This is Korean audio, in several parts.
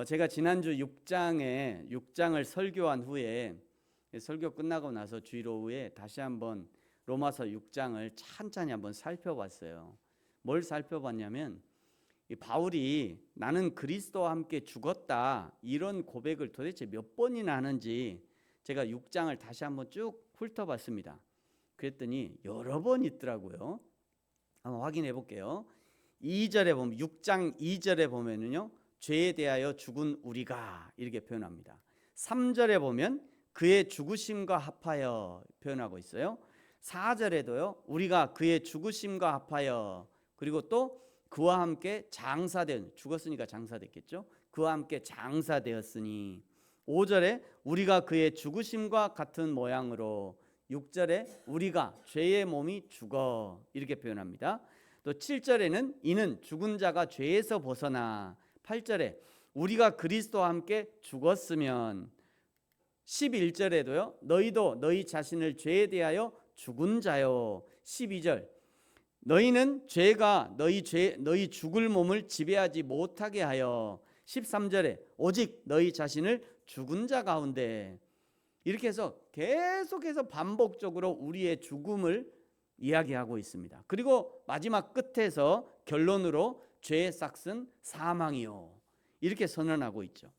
제가 지난주 6장을 설교한 후에 설교 끝나고 나서 주일 오후에 다시 한번 로마서 6장을 찬찬히 한번 살펴봤어요. 뭘 살펴봤냐면 이 바울이 나는 그리스도와 함께 죽었다 이런 고백을 도대체 몇 번이나 하는지 제가 6장을 다시 한번 쭉 훑어봤습니다. 그랬더니 여러 번 있더라고요. 한번 확인해 볼게요. 2절에 보면 6장 2절에 보면은요. 죄에 대하여 죽은 우리가 이렇게 표현합니다. 3절에 보면 그의 죽으심과 합하여 표현하고 있어요. 4절에도요. 우리가 그의 죽으심과 합하여, 그리고 또 그와 함께 장사된, 죽었으니까 장사됐겠죠. 그와 함께 장사되었으니, 5절에 우리가 그의 죽으심과 같은 모양으로, 6절에 우리가 죄의 몸이 죽어 이렇게 표현합니다. 또 7절에는 이는 죽은 자가 죄에서 벗어나, 8절에 우리가 그리스도와 함께 죽었으면, 11절에도요 너희도 너희 자신을 죄에 대하여 죽은 자요, 12절 너희는 죄가 너희 죽을 몸을 지배하지 못하게 하여, 13절에 오직 너희 자신을 죽은 자 가운데, 이렇게 해서 계속해서 반복적으로 우리의 죽음을 이야기하고 있습니다. 그리고 마지막 끝에서 결론으로 죄의 싹은 사망이요 이렇게 선언하고 있죠.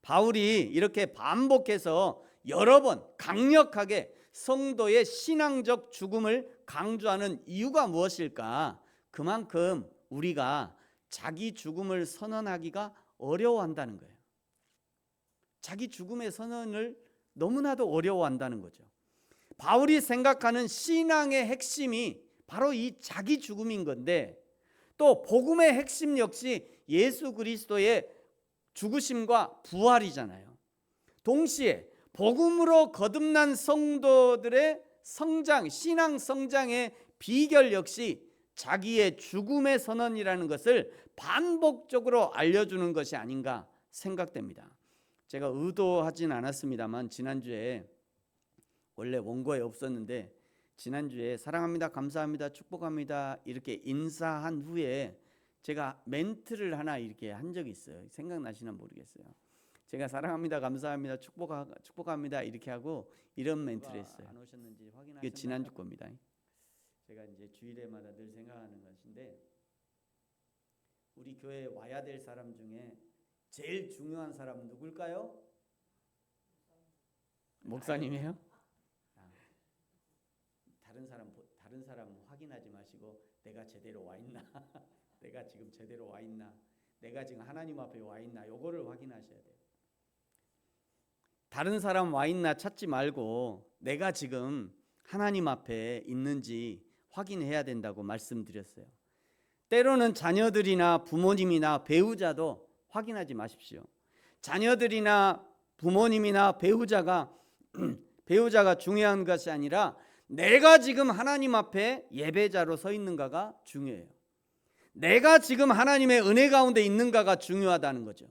바울이 이렇게 반복해서 여러 번 강력하게 성도의 신앙적 죽음을 강조하는 이유가 무엇일까? 그만큼 우리가 자기 죽음을 선언하기가 어려워한다는 거예요. 자기 죽음의 선언을 너무나도 어려워한다는 거죠. 바울이 생각하는 신앙의 핵심이 바로 이 자기 죽음인 건데, 또 복음의 핵심 역시 예수 그리스도의 죽으심과 부활이잖아요. 동시에 복음으로 거듭난 성도들의 성장, 신앙 성장의 비결 역시 자기의 죽음의 선언이라는 것을 반복적으로 알려주는 것이 아닌가 생각됩니다. 제가 의도하진 않았습니다만 지난주에 원래 원고에 없었는데 지난주에 사랑합니다, 감사합니다, 축복합니다 이렇게 인사한 후에 제가 멘트를 하나 이렇게 한 적이 있어요. 생각나시나 모르겠어요. 제가 사랑합니다, 감사합니다, 축복합니다 이렇게 하고 이런 멘트를 했어요. 안 오셨는지 확인하셨나요? 이게 지난주 겁니다. 제가 이제 주일에마다 늘 생각하는 것인데, 우리 교회에 와야 될 사람 중에 제일 중요한 사람은 누굴까요? 목사님이에요? 다른 사람 확인하지 마시고 내가 제대로 와 있나? 내가 지금 제대로 와 있나? 내가 지금 하나님 앞에 와 있나? 요거를 확인하셔야 돼요. 다른 사람 와 있나 찾지 말고 내가 지금 하나님 앞에 있는지 확인해야 된다고 말씀드렸어요. 때로는 자녀들이나 부모님이나 배우자도 확인하지 마십시오. 자녀들이나 부모님이나 배우자가 중요한 것이 아니라 내가 지금 하나님 앞에 예배자로 서 있는가가 중요해요. 내가 지금 하나님의 은혜 가운데 있는가가 중요하다는 거죠.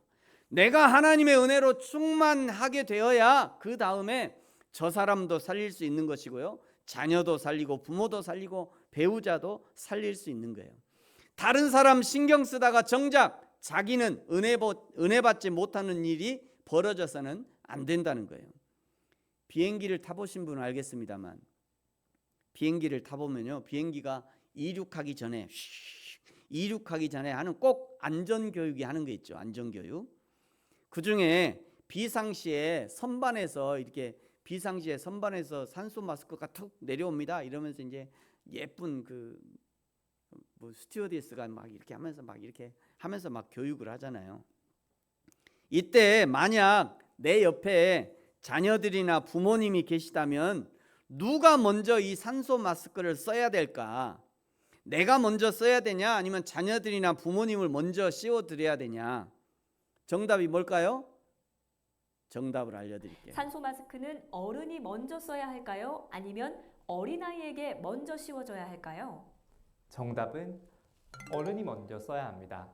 내가 하나님의 은혜로 충만하게 되어야 그 다음에 저 사람도 살릴 수 있는 것이고요, 자녀도 살리고 부모도 살리고 배우자도 살릴 수 있는 거예요. 다른 사람 신경 쓰다가 정작 자기는 은혜 받지 못하는 일이 벌어져서는 안 된다는 거예요. 비행기를 타보신 분은 알겠습니다만, 비행기를 타보면요, 비행기가 이륙하기 전에 하는 꼭 안전교육이 하는 게 있죠. 안전교육. 그 중에 비상시에 선반에서 산소 마스크가 툭 내려옵니다. 이러면서 이제 예쁜 스튜어디스가 막 이렇게 하면서 막 교육을 하잖아요. 이때 만약 내 옆에 자녀들이나 부모님이 계시다면 누가 먼저 이 산소 마스크를 써야 될까? 내가 먼저 써야 되냐? 아니면 자녀들이나 부모님을 먼저 씌워드려야 되냐? 정답이 뭘까요? 정답을 알려드릴게요. 산소 마스크는 어른이 먼저 써야 할까요? 아니면 어린아이에게 먼저 씌워줘야 할까요? 정답은 어른이 먼저 써야 합니다.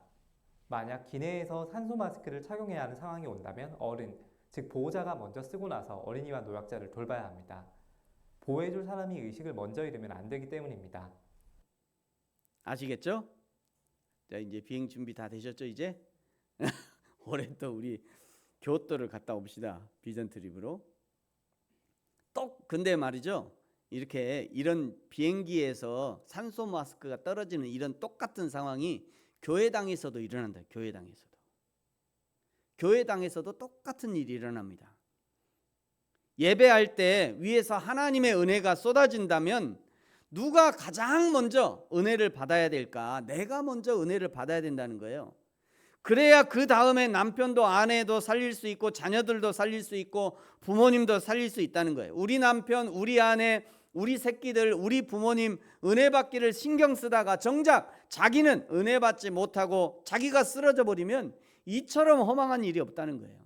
만약 기내에서 산소 마스크를 착용해야 하는 상황이 온다면 어른, 즉 보호자가 먼저 쓰고 나서 어린이와 노약자를 돌봐야 합니다. 보호해줄 사람이 의식을 먼저 잃으면 안 되기 때문입니다. 아시겠죠? 자, 이제 비행 준비 다 되셨죠, 이제? 올해 또 우리 교토를 갔다 옵시다. 비전 트립으로. 근데 말이죠. 이런 비행기에서 산소 마스크가 떨어지는 이런 똑같은 상황이 교회당에서도 일어난다. 교회당에서도 똑같은 일이 일어납니다. 예배할 때 위에서 하나님의 은혜가 쏟아진다면 누가 가장 먼저 은혜를 받아야 될까? 내가 먼저 은혜를 받아야 된다는 거예요. 그래야 그 다음에 남편도 아내도 살릴 수 있고 자녀들도 살릴 수 있고 부모님도 살릴 수 있다는 거예요. 우리 남편, 우리 아내, 우리 새끼들, 우리 부모님 은혜 받기를 신경 쓰다가 정작 자기는 은혜 받지 못하고 자기가 쓰러져 버리면 이처럼 허망한 일이 없다는 거예요.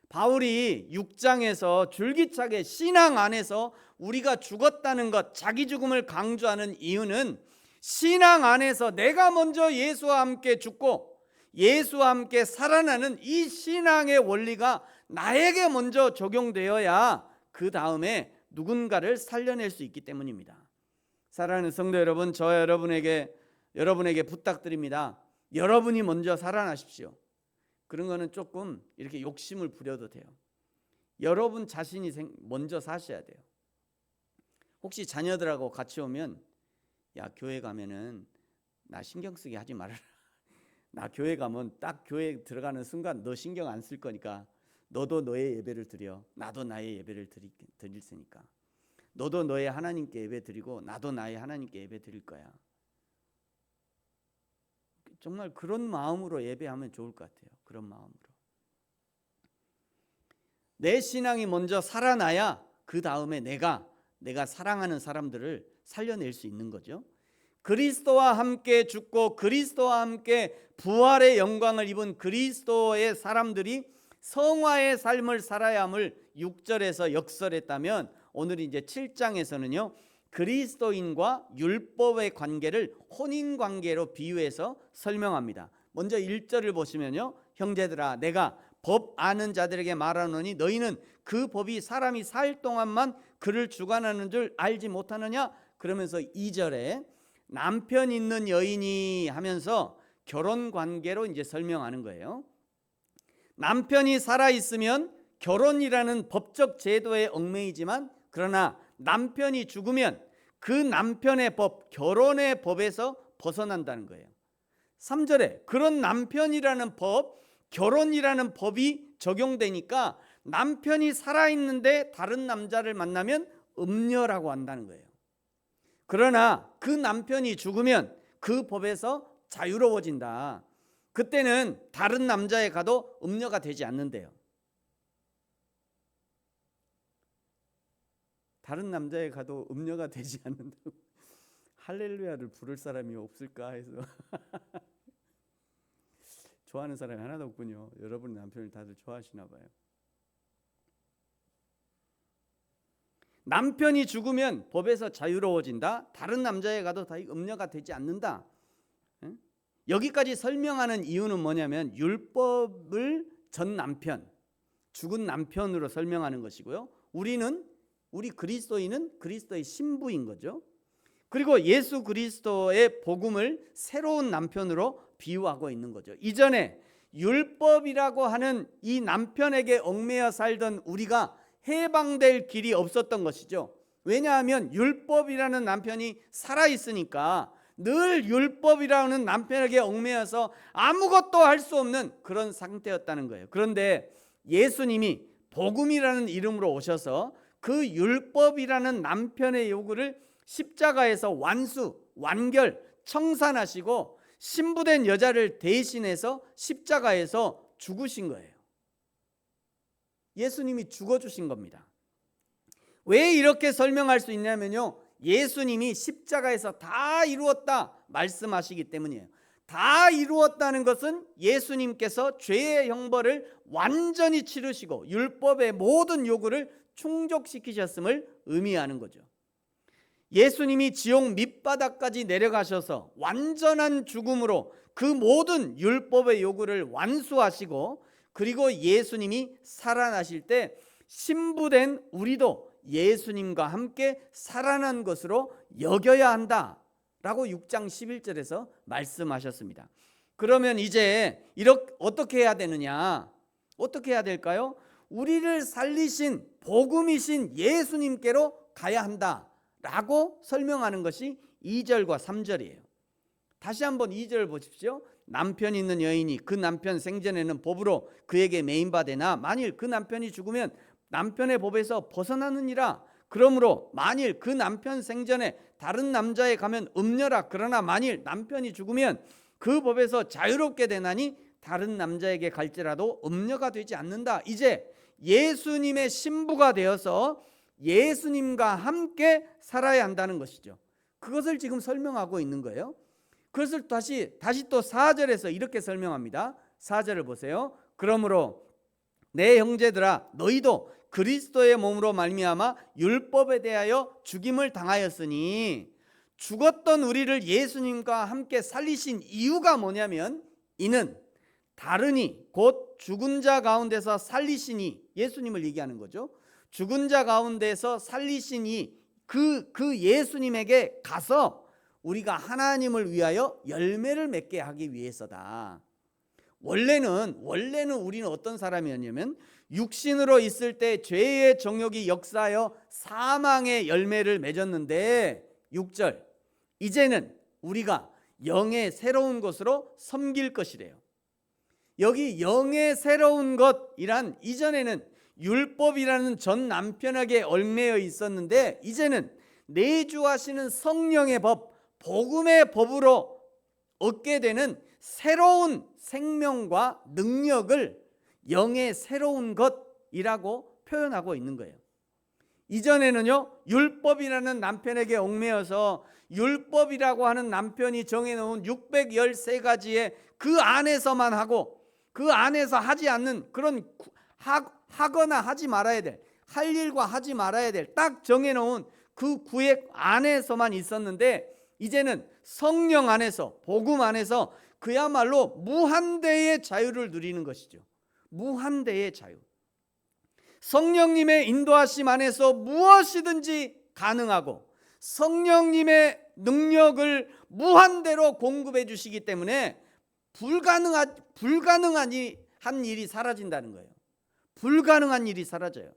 바울이 6장에서 줄기차게 신앙 안에서 우리가 죽었다는 것, 자기 죽음을 강조하는 이유는 신앙 안에서 내가 먼저 예수와 함께 죽고 예수와 함께 살아나는 이 신앙의 원리가 나에게 먼저 적용되어야 그 다음에 누군가를 살려낼 수 있기 때문입니다. 사랑하는 성도 여러분, 저 여러분에게 부탁드립니다. 여러분이 먼저 살아나십시오. 그런 거는 조금 이렇게 욕심을 부려도 돼요. 여러분 자신이 먼저 사셔야 돼요. 혹시 자녀들하고 같이 오면 야, 교회 가면은 나 신경 쓰게 하지 말아라. 나 교회 가면 딱 교회 들어가는 순간 너 신경 안 쓸 거니까 너도 너의 예배를 드려. 나도 나의 예배를 드릴 테니까. 너도 너의 하나님께 예배 드리고 나도 나의 하나님께 예배 드릴 거야. 정말 그런 마음으로 예배하면 좋을 것 같아요. 그런 마음으로. 내 신앙이 먼저 살아나야 그 다음에 내가 사랑하는 사람들을 살려낼 수 있는 거죠. 그리스도와 함께 죽고 그리스도와 함께 부활의 영광을 입은 그리스도의 사람들이 성화의 삶을 살아야 함을 6절에서 역설했다면 오늘 이제 7장에서는요. 그리스도인과 율법의 관계를 혼인 관계로 비유해서 설명합니다. 먼저 1절을 보시면요. 형제들아 내가 법 아는 자들에게 말하노니 너희는 그 법이 사람이 살 동안만 그를 주관하는 줄 알지 못하느냐? 그러면서 2절에 남편 있는 여인이 하면서 결혼 관계로 이제 설명하는 거예요. 남편이 살아 있으면 결혼이라는 법적 제도에 얽매이지만 그러나 남편이 죽으면 그 남편의 법, 결혼의 법에서 벗어난다는 거예요. 3절에 그런 남편이라는 법, 결혼이라는 법이 적용되니까 남편이 살아있는데 다른 남자를 만나면 음녀라고 한다는 거예요. 그러나 그 남편이 죽으면 그 법에서 자유로워진다. 그때는 다른 남자에 가도 음녀가 되지 않는데요. 다른 남자에 가도 음녀가 되지 않는다고. 할렐루야를 부를 사람이 없을까 해서 좋아하는 사람이 하나도 없군요. 여러분 남편을 다들 좋아하시나 봐요. 남편이 죽으면 법에서 자유로워진다. 다른 남자에 가도 다 음녀가 되지 않는다. 여기까지 설명하는 이유는 뭐냐면 율법을 전 남편, 죽은 남편으로 설명하는 것이고요. 우리 그리스도인은 그리스도의 신부인 거죠. 그리고 예수 그리스도의 복음을 새로운 남편으로 비유하고 있는 거죠. 이전에 율법이라고 하는 이 남편에게 얽매여 살던 우리가 해방될 길이 없었던 것이죠. 왜냐하면 율법이라는 남편이 살아있으니까 늘 율법이라는 남편에게 얽매여서 아무것도 할 수 없는 그런 상태였다는 거예요. 그런데 예수님이 복음이라는 이름으로 오셔서 그 율법이라는 남편의 요구를 십자가에서 완결, 청산하시고 신부된 여자를 대신해서 십자가에서 죽으신 거예요. 예수님이 죽어주신 겁니다. 왜 이렇게 설명할 수 있냐면요. 예수님이 십자가에서 다 이루었다 말씀하시기 때문이에요. 다 이루었다는 것은 예수님께서 죄의 형벌을 완전히 치르시고 율법의 모든 요구를 충족시키셨음을 의미하는 거죠. 예수님이 지옥 밑바닥까지 내려가셔서 완전한 죽음으로 그 모든 율법의 요구를 완수하시고 그리고 예수님이 살아나실 때 신부된 우리도 예수님과 함께 살아난 것으로 여겨야 한다라고 라고 6장 11절에서 말씀하셨습니다. 그러면 이제 이렇게 어떻게 해야 되느냐? 어떻게 해야 될까요? 우리를 살리신 복음이신 예수님께로 가야 한다라고 설명하는 것이 2절과 3절이에요. 다시 한번 2절 보십시오. 남편이 있는 여인이 그 남편 생전에는 법으로 그에게 매인받으나 만일 그 남편이 죽으면 남편의 법에서 벗어나느니라. 그러므로 만일 그 남편 생전에 다른 남자에 가면 음녀라. 그러나 만일 남편이 죽으면 그 법에서 자유롭게 되나니 다른 남자에게 갈지라도 음녀가 되지 않는다. 이제 예수님의 신부가 되어서 예수님과 함께 살아야 한다는 것이죠. 그것을 지금 설명하고 있는 거예요. 그것을 다시 또 4절에서 이렇게 설명합니다. 4절을 보세요. 그러므로 내 형제들아 너희도 그리스도의 몸으로 말미암아 율법에 대하여 죽임을 당하였으니 죽었던 우리를 예수님과 함께 살리신 이유가 뭐냐면 이는 다르니 곧 죽은 자 가운데서 살리시니 예수님을 얘기하는 거죠. 죽은 자 가운데서 살리시니 그 예수님에게 가서 우리가 하나님을 위하여 열매를 맺게 하기 위해서다. 원래는 우리는 어떤 사람이었냐면 육신으로 있을 때 죄의 정욕이 역사하여 사망의 열매를 맺었는데 6절 이제는 우리가 영의 새로운 것으로 섬길 것이래요. 여기 영의 새로운 것이란 이전에는 율법이라는 전 남편에게 얽매여 있었는데 이제는 내주하시는 성령의 법, 복음의 법으로 얻게 되는 새로운 생명과 능력을 영의 새로운 것이라고 표현하고 있는 거예요. 이전에는요 율법이라는 남편에게 얽매여서 율법이라고 하는 남편이 정해놓은 613가지의 그 안에서만 하고 그 안에서 하지 않는 그런 하거나 하지 말아야 될 할 일과 하지 말아야 될 딱 정해놓은 그 구획 안에서만 있었는데 이제는 성령 안에서 복음 안에서 그야말로 무한대의 자유를 누리는 것이죠. 무한대의 자유. 성령님의 인도하심 안에서 무엇이든지 가능하고 성령님의 능력을 무한대로 공급해 주시기 때문에 불가능한 일이 사라진다는 거예요. 불가능한 일이 사라져요.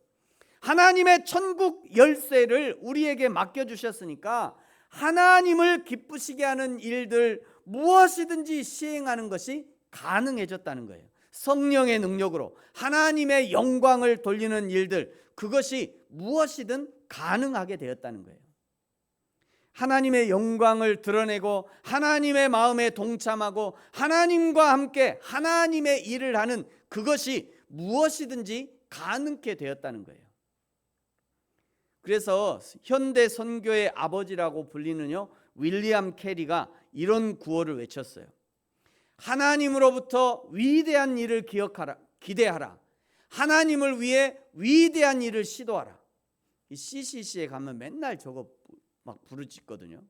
하나님의 천국 열쇠를 우리에게 맡겨주셨으니까 하나님을 기쁘시게 하는 일들 무엇이든지 시행하는 것이 가능해졌다는 거예요. 성령의 능력으로 하나님의 영광을 돌리는 일들 그것이 무엇이든 가능하게 되었다는 거예요. 하나님의 영광을 드러내고 하나님의 마음에 동참하고 하나님과 함께 하나님의 일을 하는 그것이 무엇이든지 가능케 되었다는 거예요. 그래서 현대 선교의 아버지라고 불리는요 윌리엄 캐리가 이런 구호를 외쳤어요. 하나님으로부터 위대한 일을 기대하라. 하나님을 위해 위대한 일을 시도하라. 이 CCC에 가면 맨날 저거 막 부르짖거든요.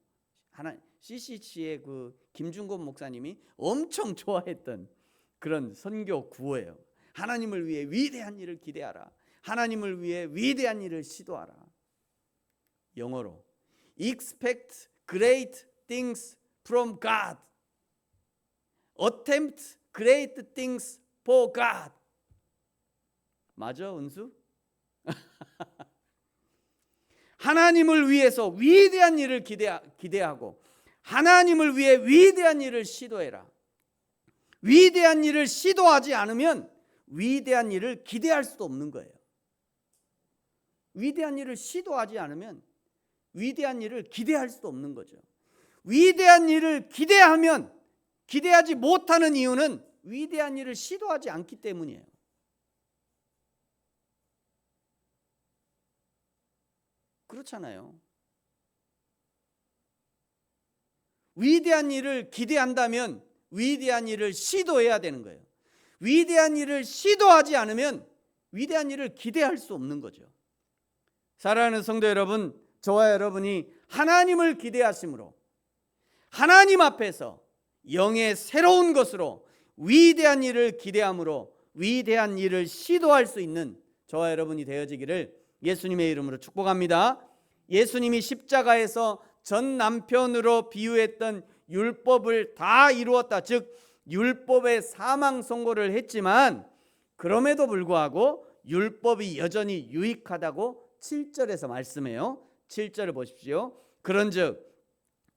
CCC의 그 김중곤 목사님이 엄청 좋아했던 그런 선교 구호예요. 하나님을 위해 위대한 일을 기대하라. 하나님을 위해 위대한 일을 시도하라. 영어로 Expect great things from God. Attempt great things for God. 맞아, 은수? 하나님을 위해서 위대한 일을 기대하고 하나님을 위해 위대한 일을 시도해라. 위대한 일을 시도하지 않으면 위대한 일을 기대할 수도 없는 거예요. 위대한 일을 시도하지 않으면 위대한 일을 기대할 수도 없는 거죠. 위대한 일을 기대하지 못하는 이유는 위대한 일을 시도하지 않기 때문이에요. 그렇잖아요. 위대한 일을 기대한다면 위대한 일을 시도해야 되는 거예요. 위대한 일을 시도하지 않으면 위대한 일을 기대할 수 없는 거죠. 사랑하는 성도 여러분, 저와 여러분이 하나님을 기대하심으로 하나님 앞에서 영의 새로운 것으로 위대한 일을 기대함으로 위대한 일을 시도할 수 있는 저와 여러분이 되어지기를 예수님의 이름으로 축복합니다. 예수님이 십자가에서 전 남편으로 비유했던 율법을 다 이루었다. 즉 율법의 사망 선고를 했지만 그럼에도 불구하고 율법이 여전히 유익하다고 7절에서 말씀해요. 7절을 보십시오. 그런즉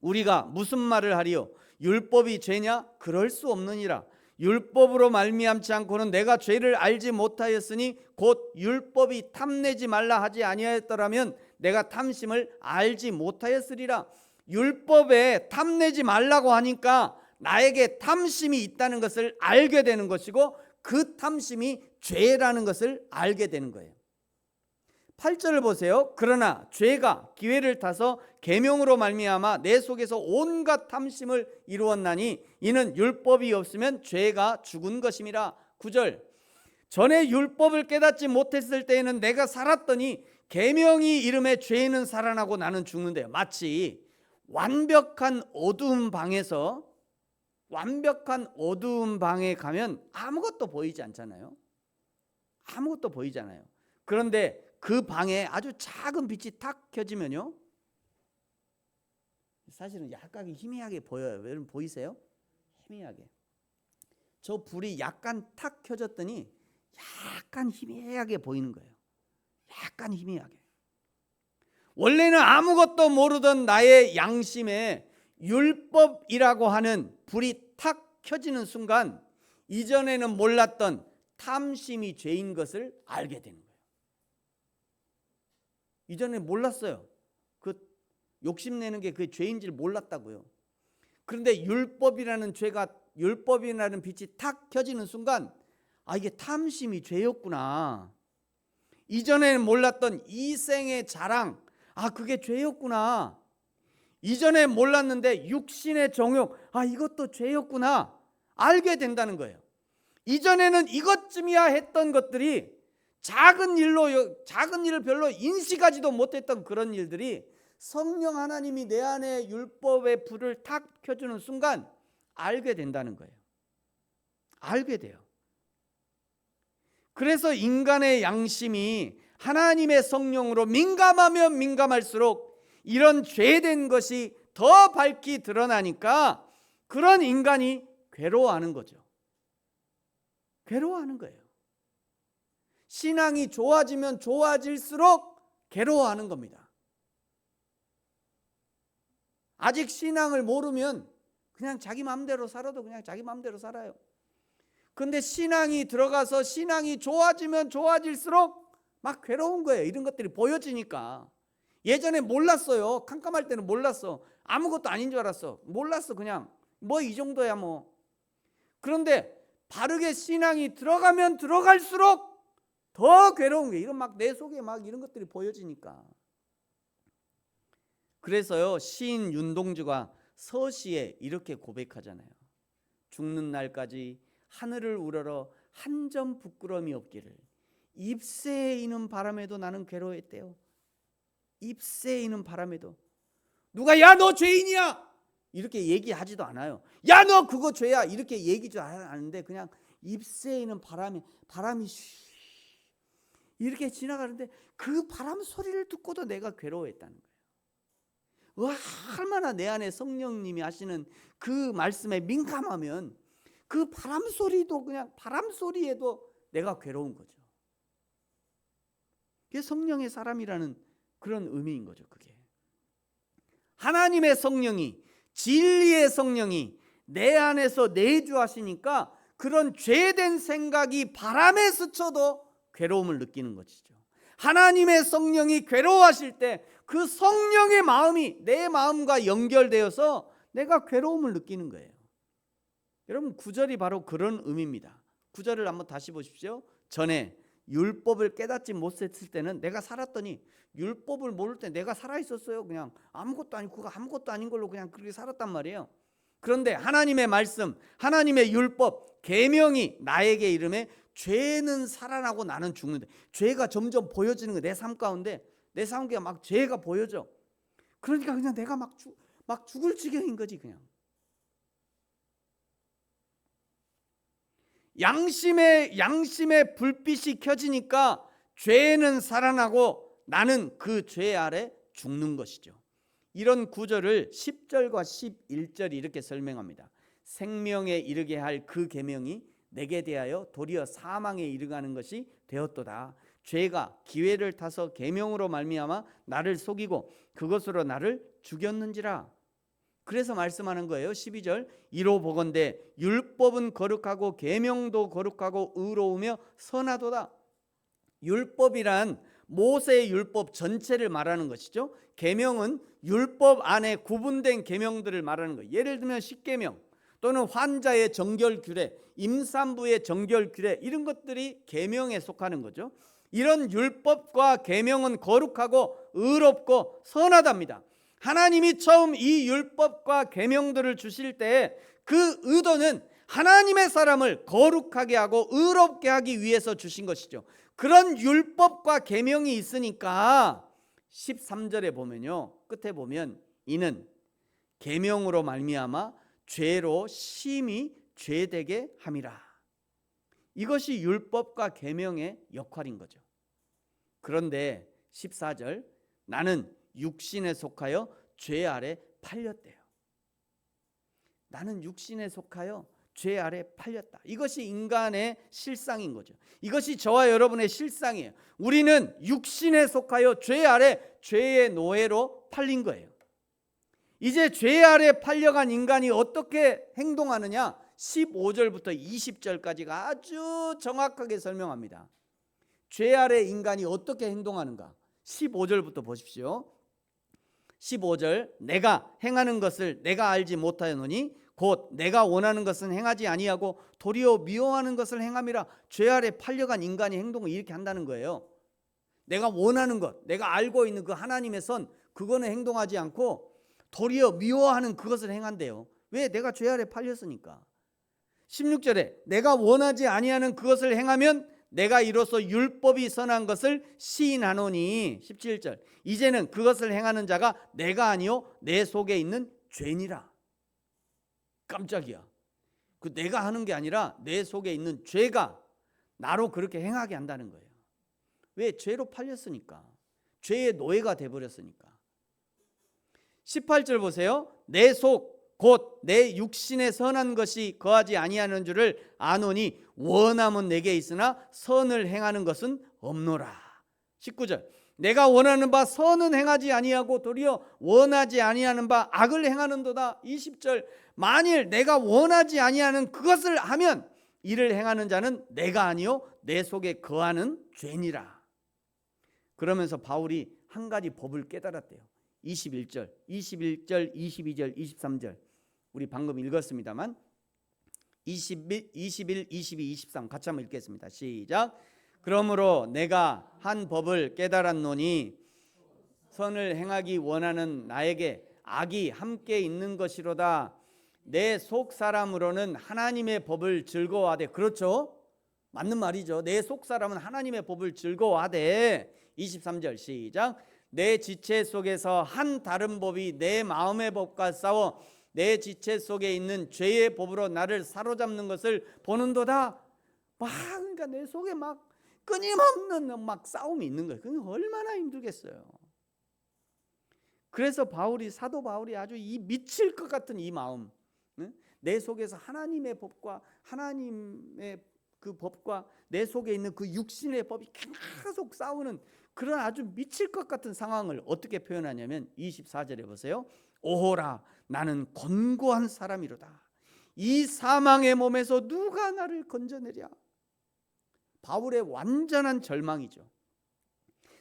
우리가 무슨 말을 하리요? 율법이 죄냐? 그럴 수 없느니라. 율법으로 말미암지 않고는 내가 죄를 알지 못하였으니 곧 율법이 탐내지 말라 하지 아니하였더라면 내가 탐심을 알지 못하였으리라. 율법에 탐내지 말라고 하니까 나에게 탐심이 있다는 것을 알게 되는 것이고 그 탐심이 죄라는 것을 알게 되는 거예요. 8절을 보세요. 그러나 죄가 기회를 타서 계명으로 말미암아 내 속에서 온갖 탐심을 이루었나니 이는 율법이 없으면 죄가 죽은 것임이라. 9절 전에 율법을 깨닫지 못했을 때에는 내가 살았더니 계명이 이름에 죄는 살아나고 나는 죽는데요. 마치 완벽한 어두운 방에 가면 아무것도 보이지 않잖아요. 아무것도 보이잖아요. 그런데 그 방에 아주 작은 빛이 탁 켜지면요, 사실은 약간 희미하게 보여요. 여러분 보이세요? 희미하게. 저 불이 약간 탁 켜졌더니 약간 희미하게 보이는 거예요. 약간 희미하게. 원래는 아무것도 모르던 나의 양심에 율법이라고 하는 불이 탁 켜지는 순간 이전에는 몰랐던 탐심이 죄인 것을 알게 되는 거예요. 이전에 몰랐어요. 그 욕심내는 게 그게 죄인지를 몰랐다고요. 그런데 율법이라는 빛이 탁 켜지는 순간 이게 탐심이 죄였구나. 이전에는 몰랐던 이생의 자랑, 그게 죄였구나. 이전에 몰랐는데 육신의 정욕, 이것도 죄였구나. 알게 된다는 거예요. 이전에는 이것쯤이야 했던 것들이 작은 일을 별로 인식하지도 못했던 그런 일들이 성령 하나님이 내 안에 율법의 불을 탁 켜주는 순간 알게 된다는 거예요. 알게 돼요. 그래서 인간의 양심이 하나님의 성령으로 민감하면 민감할수록 이런 죄된 것이 더 밝히 드러나니까 그런 인간이 괴로워하는 거죠. 괴로워하는 거예요. 신앙이 좋아지면 좋아질수록 괴로워하는 겁니다. 아직 신앙을 모르면 그냥 자기 마음대로 살아도 그냥 자기 마음대로 살아요. 근데 신앙이 들어가서 신앙이 좋아지면 좋아질수록 막 괴로운 거예요. 이런 것들이 보여지니까. 예전에 몰랐어요. 캄캄할 때는 몰랐어. 아무것도 아닌 줄 알았어. 몰랐어. 그냥 이 정도야 뭐. 그런데 바르게 신앙이 들어가면 들어갈수록 더 괴로운 게 이런 내 속에 이런 것들이 보여지니까. 그래서요, 시인 윤동주가 서시에 이렇게 고백하잖아요. 죽는 날까지 하늘을 우러러 한 점 부끄러움이 없기를. 잎새에 이는 바람에도 나는 괴로워했대요. 잎새에 이는 바람에도. 누가 야 너 죄인이야 이렇게 얘기하지도 않아요. 야 너 그거 죄야 이렇게 얘기도 안 하는데 그냥 잎새에 있는 바람이 이렇게 지나가는데 그 바람 소리를 듣고도 내가 괴로워했다는 거예요. 와, 얼마나 내 안에 성령님이 하시는 그 말씀에 민감하면 그 바람 소리도 그냥 바람 소리에도 내가 괴로운 거죠. 그게 성령의 사람이라는 그런 의미인 거죠. 그게 하나님의 성령이, 진리의 성령이 내 안에서 내주하시니까 그런 죄된 생각이 바람에 스쳐도 괴로움을 느끼는 것이죠. 하나님의 성령이 괴로워하실 때 그 성령의 마음이 내 마음과 연결되어서 내가 괴로움을 느끼는 거예요. 여러분 9절이 바로 그런 의미입니다. 9절을 한번 다시 보십시오. 전에 율법을 깨닫지 못했을 때는 내가 살았더니 율법을 모를 때 내가 살아 있었어요. 그냥 아무것도 아니고 그거 아무것도 아닌 걸로 그냥 그렇게 살았단 말이에요. 그런데 하나님의 말씀, 하나님의 율법, 계명이 나에게 이름에 죄는 살아나고 나는 죽는데, 죄가 점점 보여지는 거예요. 내 삶 가운데 내 삶에 막 죄가 보여져. 그러니까 그냥 내가 막 죽을 지경인 거지. 그냥 양심의 불빛이 켜지니까 죄는 살아나고 나는 그 죄 아래 죽는 것이죠. 이런 구절을 10절과 11절이 이렇게 설명합니다. 생명에 이르게 할 그 계명이 내게 대하여 도리어 사망에 이르가는 것이 되었도다. 죄가 기회를 타서 계명으로 말미암아 나를 속이고 그것으로 나를 죽였는지라. 그래서 말씀하는 거예요. 12절 이로 보건대 율법은 거룩하고 계명도 거룩하고 의로우며 선하도다. 율법이란 모세의 율법 전체를 말하는 것이죠. 계명은 율법 안에 구분된 계명들을 말하는 거예요. 예를 들면 십계명 또는 환자의 정결 규례, 임산부의 정결 규례, 이런 것들이 계명에 속하는 거죠. 이런 율법과 계명은 거룩하고 의롭고 선하답니다. 하나님이 처음 이 율법과 계명들을 주실 때 그 의도는 하나님의 사람을 거룩하게 하고 의롭게 하기 위해서 주신 것이죠. 그런 율법과 계명이 있으니까 13절에 보면요, 끝에 보면 이는 계명으로 말미암아 죄로 심히 죄되게 함이라. 이것이 율법과 계명의 역할인 거죠. 그런데 14절 나는 육신에 속하여 죄 아래 팔렸대요. 나는 육신에 속하여 죄 아래 팔렸다. 이것이 인간의 실상인 거죠. 이것이 저와 여러분의 실상이에요. 우리는 육신에 속하여 죄 아래 죄의 노예로 팔린 거예요. 이제 죄 아래 팔려간 인간이 어떻게 행동하느냐? 15절부터 20절까지가 아주 정확하게 설명합니다. 죄 아래 인간이 어떻게 행동하는가? 15절부터 보십시오. 15절 내가 행하는 것을 내가 알지 못하였노니 곧 내가 원하는 것은 행하지 아니하고 도리어 미워하는 것을 행함이라. 죄 아래 팔려간 인간이 행동을 이렇게 한다는 거예요. 내가 원하는 것, 내가 알고 있는 그 하나님의 선, 그거는 행동하지 않고 도리어 미워하는 그것을 행한대요. 왜? 내가 죄 아래 팔렸으니까. 16절에 내가 원하지 아니하는 그것을 행하면 내가 이로써 율법이 선한 것을 시인하노니. 17절 이제는 그것을 행하는 자가 내가 아니요 내 속에 있는 죄니라. 깜짝이야. 그 내가 하는 게 아니라 내 속에 있는 죄가 나로 그렇게 행하게 한다는 거예요. 왜? 죄로 팔렸으니까. 죄의 노예가 돼버렸으니까. 18절 보세요. 내 속 곧 내 육신에 선한 것이 거하지 아니하는 줄을 아노니 원함은 내게 있으나 선을 행하는 것은 없노라. 19절 내가 원하는 바 선은 행하지 아니하고 도리어 원하지 아니하는 바 악을 행하는도다. 20절 만일 내가 원하지 아니하는 그것을 하면 이를 행하는 자는 내가 아니요 내 속에 거하는 죄니라. 그러면서 바울이 한 가지 법을 깨달았대요. 21절, 22절, 23절 우리 방금 읽었습니다만 21, 22, 23 같이 한번 읽겠습니다. 시작. 그러므로 내가 한 법을 깨달았노니 선을 행하기 원하는 나에게 악이 함께 있는 것이로다. 내 속 사람으로는 하나님의 법을 즐거워하되. 그렇죠? 맞는 말이죠. 내 속 사람은 하나님의 법을 즐거워하되. 23절 시작. 내 지체 속에서 한 다른 법이 내 마음의 법과 싸워 내 지체 속에 있는 죄의 법으로 나를 사로잡는 것을 보는도다. 그러니까 내 속에 막 끊임없는 막 싸움이 있는 거예요. 그게 얼마나 힘들겠어요. 그래서 사도 바울이 아주 이 미칠 것 같은 이 마음, 내 속에서 하나님의 법과 하나님의 그 법과 내 속에 있는 그 육신의 법이 계속 싸우는 그런 아주 미칠 것 같은 상황을 어떻게 표현하냐면 24절에 보세요. 오호라 나는 곤고한 사람이로다. 이 사망의 몸에서 누가 나를 건져내랴. 바울의 완전한 절망이죠.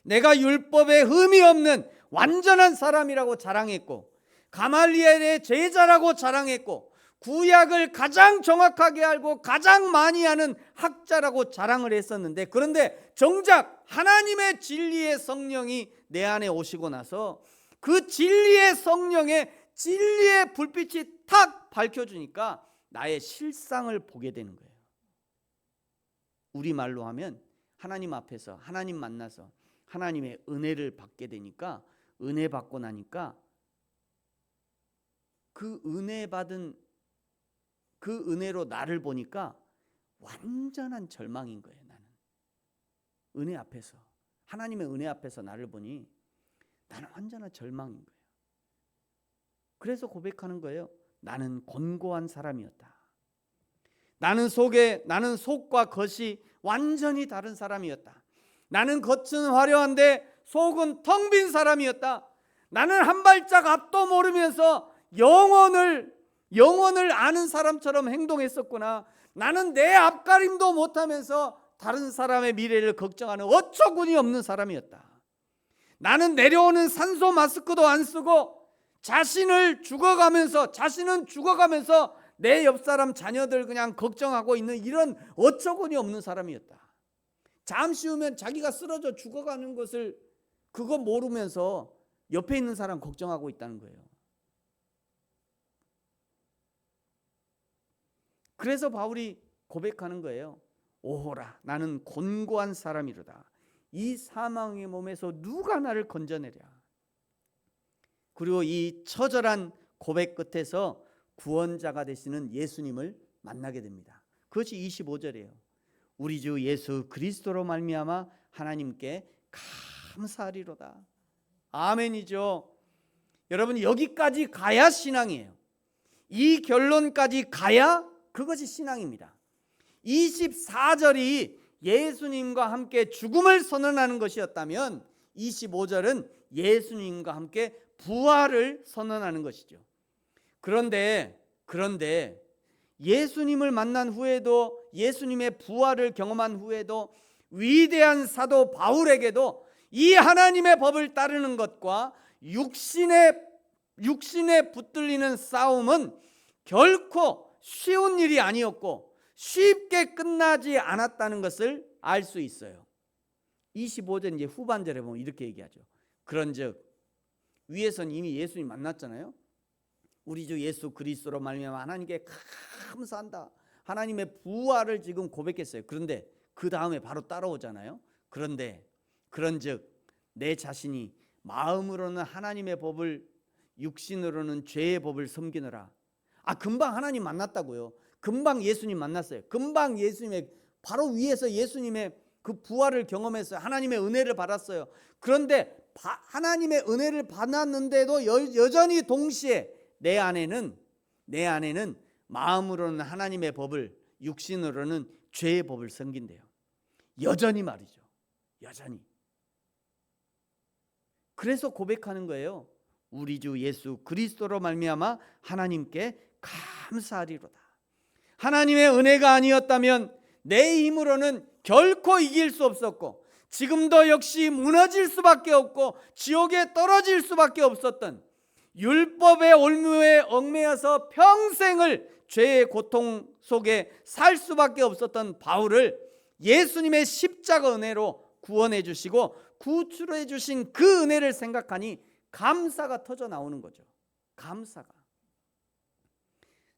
내가 율법에 흠이 없는 완전한 사람이라고 자랑했고 가말리엘의 제자라고 자랑했고 구약을 가장 정확하게 알고 가장 많이 아는 학자라고 자랑을 했었는데, 그런데 정작 하나님의 진리의 성령이 내 안에 오시고 나서 그 진리의 성령의 진리의 불빛이 탁 밝혀주니까 나의 실상을 보게 되는 거예요. 우리말로 하면 하나님 앞에서 하나님 만나서 하나님의 은혜를 받게 되니까, 은혜 받고 나니까 그 은혜 받은 그 은혜로 나를 보니까 완전한 절망인 거예요. 나는 은혜 앞에서, 하나님의 은혜 앞에서 나를 보니 나는 완전한 절망인 거예요. 그래서 고백하는 거예요. 나는 곤고한 사람이었다. 나는 속과 겉이 완전히 다른 사람이었다. 나는 겉은 화려한데 속은 텅 빈 사람이었다. 나는 한 발짝 앞도 모르면서 영혼을 아는 사람처럼 행동했었구나. 나는 내 앞가림도 못하면서 다른 사람의 미래를 걱정하는 어처구니 없는 사람이었다. 나는 내려오는 산소 마스크도 안 쓰고 자신은 죽어가면서 내 옆 사람 자녀들 그냥 걱정하고 있는 이런 어처구니 없는 사람이었다. 잠시 후면 자기가 쓰러져 죽어가는 것을 그거 모르면서 옆에 있는 사람 걱정하고 있다는 거예요. 그래서 바울이 고백하는 거예요. 오호라, 나는 곤고한 사람이로다. 이 사망의 몸에서 누가 나를 건져내랴. 그리고 이 처절한 고백 끝에서 구원자가 되시는 예수님을 만나게 됩니다. 그것이 25절이에요. 우리 주 예수 그리스도로 말미암아 하나님께 감사하리로다. 아멘이죠. 여러분, 여기까지 가야 신앙이에요. 이 결론까지 가야 그것이 신앙입니다. 24절이 예수님과 함께 죽음을 선언하는 것이었다면 25절은 예수님과 함께 부활을 선언하는 것이죠. 그런데 예수님을 만난 후에도, 예수님의 부활을 경험한 후에도 위대한 사도 바울에게도 이 하나님의 법을 따르는 것과 육신에 붙들리는 싸움은 결코 쉬운 일이 아니었고 쉽게 끝나지 않았다는 것을 알 수 있어요. 25절 이제 후반절에 보면 이렇게 얘기하죠. 그런즉 위에서는 이미 예수님 만났잖아요. 우리 주 예수 그리스도로 말미암아 하나님께 감사한다. 하나님의 부활을 지금 고백했어요. 그런데 그 다음에 바로 따라오잖아요. 그런즉 내 자신이 마음으로는 하나님의 법을, 육신으로는 죄의 법을 섬기느라. 금방 하나님 만났다고요. 금방 예수님 만났어요. 금방 예수님의 바로 위에서 예수님의 그 부활을 경험했어요. 하나님의 은혜를 받았어요. 그런데 하나님의 은혜를 받았는데도 여전히 동시에 내 안에는 마음으로는 하나님의 법을, 육신으로는 죄의 법을 섬긴대요. 여전히 말이죠. 여전히. 그래서 고백하는 거예요. 우리 주 예수 그리스도로 말미암아 하나님께 감사하리로다. 하나님의 은혜가 아니었다면 내 힘으로는 결코 이길 수 없었고 지금도 역시 무너질 수밖에 없고 지옥에 떨어질 수밖에 없었던, 율법의 올무에 얽매여서 평생을 죄의 고통 속에 살 수밖에 없었던 바울을 예수님의 십자가 은혜로 구원해 주시고 구출해 주신 그 은혜를 생각하니 감사가 터져 나오는 거죠. 감사가.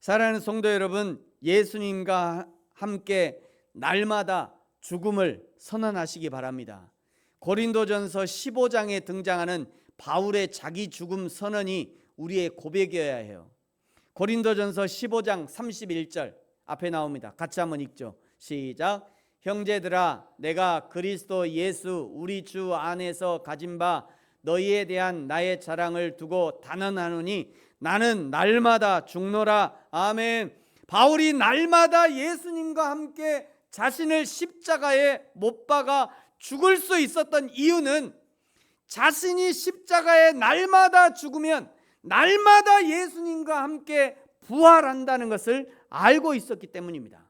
사랑하는 성도 여러분, 예수님과 함께 날마다 죽음을 선언하시기 바랍니다. 고린도전서 15장에 등장하는 바울의 자기 죽음 선언이 우리의 고백이어야 해요. 고린도전서 15장 31절 앞에 나옵니다. 같이 한번 읽죠. 시작. 형제들아, 내가 그리스도 예수 우리 주 안에서 가진 바 너희에 대한 나의 자랑을 두고 단언하노니 나는 날마다 죽노라. 아멘. 바울이 날마다 예수님과 함께 자신을 십자가에 못 박아 죽을 수 있었던 이유는 자신이 십자가에 날마다 죽으면 날마다 예수님과 함께 부활한다는 것을 알고 있었기 때문입니다.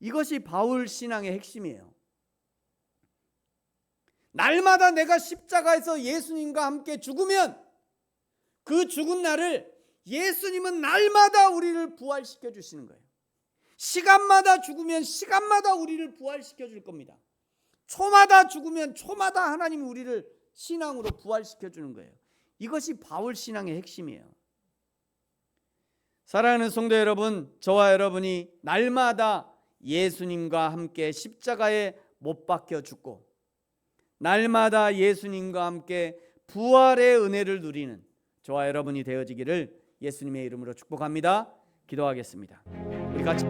이것이 바울 신앙의 핵심이에요. 날마다 내가 십자가에서 예수님과 함께 죽으면 그 죽은 날을 예수님은 날마다 우리를 부활시켜 주시는 거예요. 시간마다 죽으면 시간마다 우리를 부활시켜 줄 겁니다. 초마다 죽으면 초마다 하나님이 우리를 신앙으로 부활시켜 주는 거예요. 이것이 바울 신앙의 핵심이에요. 사랑하는 성도 여러분, 저와 여러분이 날마다 예수님과 함께 십자가에 못 박혀 죽고 날마다 예수님과 함께 부활의 은혜를 누리는 저와 여러분이 되어지기를 예수님의 이름으로 축복합니다. 기도하겠습니다. 우리 같이